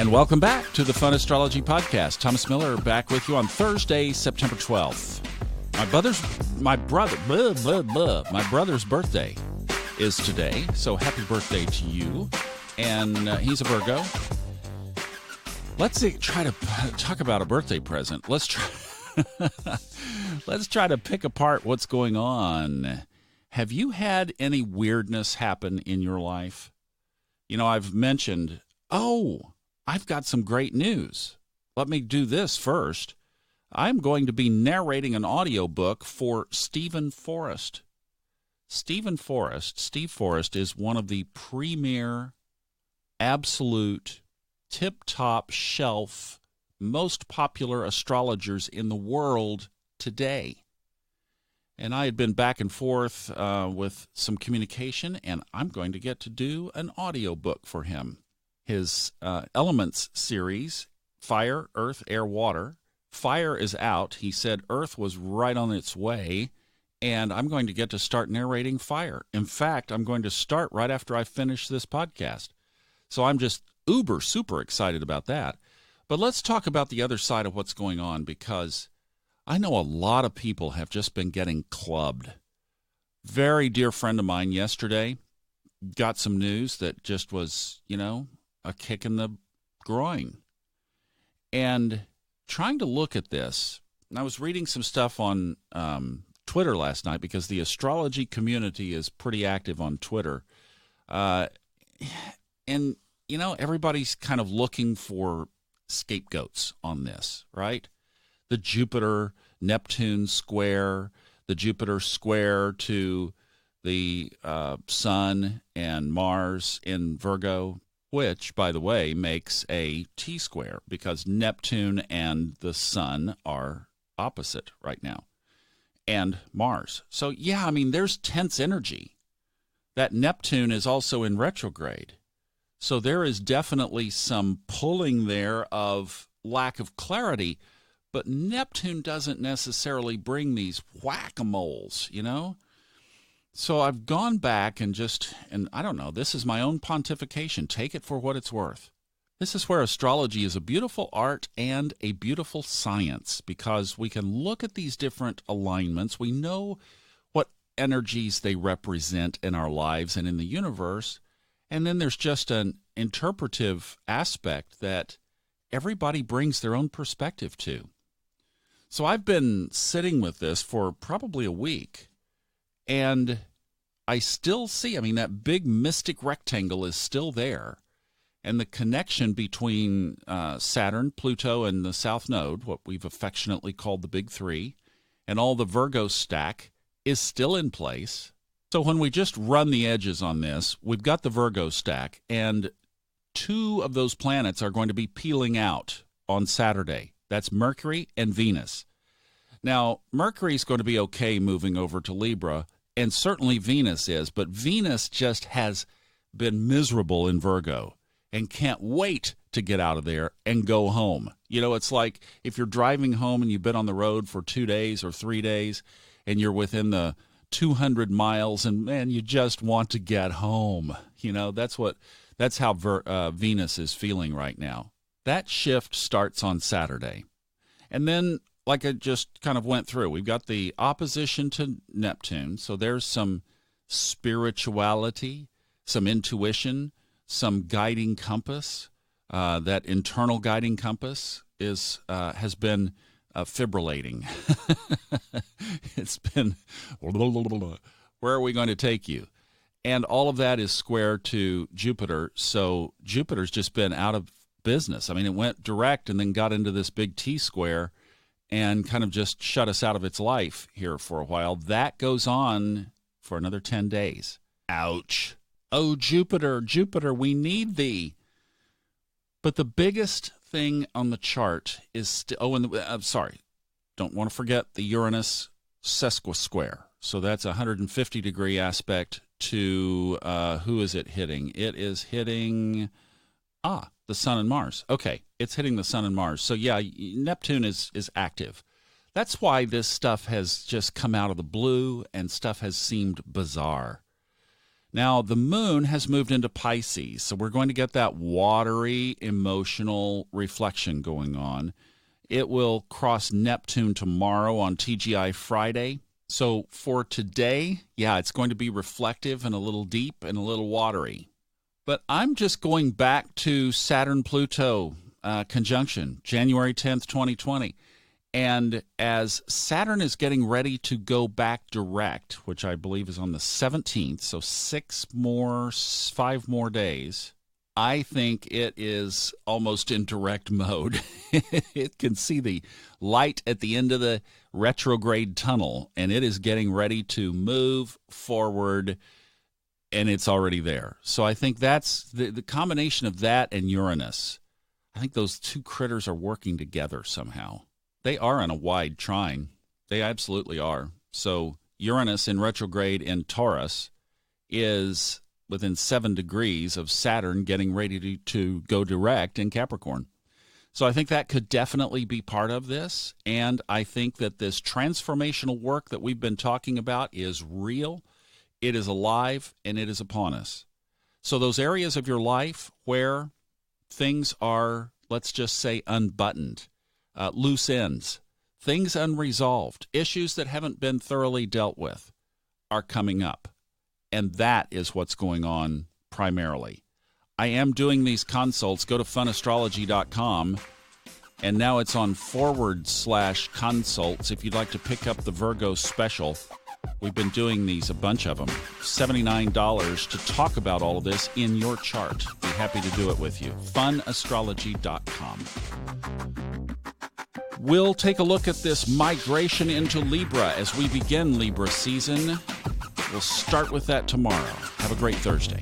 And welcome back to the Fun Astrology Podcast. Thomas Miller back with you on Thursday, September 12th. My brother's birthday is today, so happy birthday to you. And he's a Virgo. Let's try to talk about a birthday present. Let's try to pick apart what's going on. Have you had any weirdness happen in your life? You know, I've mentioned, I've got some great news. Let me do this first. I'm going to be narrating an audiobook for Steve Forrest. Steve Forrest is one of the premier, absolute, tip-top shelf, most popular astrologers in the world today. And I had been back and forth with some communication, and I'm going to get to do an audiobook for him. His Elements series, Fire, Earth, Air, Water. Fire is out. He said Earth was right on its way, and I'm going to get to start narrating Fire. In fact, I'm going to start right after I finish this podcast. So I'm just super excited about that. But let's talk about the other side of what's going on, because I know a lot of people have just been getting clubbed. Very dear friend of mine yesterday got some news that just was, a kick in the groin. And trying to look at this, and I was reading some stuff on Twitter last night, because the astrology community is pretty active on Twitter. And, everybody's kind of looking for scapegoats on this, right? The Jupiter-Neptune square, the Jupiter square to the Sun and Mars in Virgo, which, by the way, makes a T-square, because Neptune and the Sun are opposite right now, and Mars. So, yeah, there's tense energy. That Neptune is also in retrograde. So there is definitely some pulling there of lack of clarity, but Neptune doesn't necessarily bring these whack-a-moles, So I've gone back and I don't know, this is my own pontification. Take it for what it's worth. This is where astrology is a beautiful art and a beautiful science, because we can look at these different alignments. We know what energies they represent in our lives and in the universe. And then there's just an interpretive aspect that everybody brings their own perspective to. So I've been sitting with this for probably a week, and I still see, that big mystic rectangle is still there. And the connection between Saturn, Pluto, and the South Node, what we've affectionately called the Big Three, and all the Virgo stack is still in place. So when we just run the edges on this, we've got the Virgo stack, and two of those planets are going to be peeling out on Saturday. That's Mercury and Venus. Now, Mercury's going to be okay moving over to Libra, and certainly Venus is, but Venus just has been miserable in Virgo and can't wait to get out of there and go home. It's like if you're driving home and you've been on the road for 2 days or 3 days, and you're within the 200 miles, and man, you just want to get home. That's how Venus is feeling right now. That shift starts on Saturday. And then, like I just kind of went through, we've got the opposition to Neptune. So there's some spirituality, some intuition, some guiding compass. That internal guiding compass has been fibrillating. It's been, where are we going to take you? And all of that is square to Jupiter. So Jupiter's just been out of business. It went direct and then got into this big T-square and kind of just shut us out of its life here for a while. That goes on for another 10 days. Ouch. Oh, Jupiter, we need thee. But the biggest thing on the chart is don't want to forget the Uranus sesquisquare. So that's a 150-degree aspect to, who is it hitting? It is hitting, the Sun and Mars. Okay, it's hitting the Sun and Mars. So yeah, Neptune is active. That's why this stuff has just come out of the blue and stuff has seemed bizarre. Now, the moon has moved into Pisces, so we're going to get that watery, emotional reflection going on. It will cross Neptune tomorrow on TGI Friday. So for today, yeah, it's going to be reflective and a little deep and a little watery. But I'm just going back to Saturn-Pluto conjunction, January 10th, 2020. And as Saturn is getting ready to go back direct, which I believe is on the 17th, so 5 more days, I think it is almost in direct mode. It can see the light at the end of the retrograde tunnel, and it is getting ready to move forward, and it's already there. So I think that's the combination of that and Uranus. I think those two critters are working together somehow. They are in a wide trine. They absolutely are. So Uranus in retrograde in Taurus is within 7 degrees of Saturn getting ready to go direct in Capricorn. So I think that could definitely be part of this. And I think that this transformational work that we've been talking about is real, it is alive, and it is upon us. So those areas of your life where things are, let's just say, unbuttoned, loose ends, things unresolved, issues that haven't been thoroughly dealt with are coming up. And that is what's going on primarily. I am doing these consults. Go to funastrology.com, and now it's on /consults if you'd like to pick up the Virgo special. We've been doing these, a bunch of them, $79 to talk about all of this in your chart. Be happy to do it with you. funastrology.com. We'll take a look at this migration into Libra as we begin Libra season. We'll start with that tomorrow. Have a great Thursday.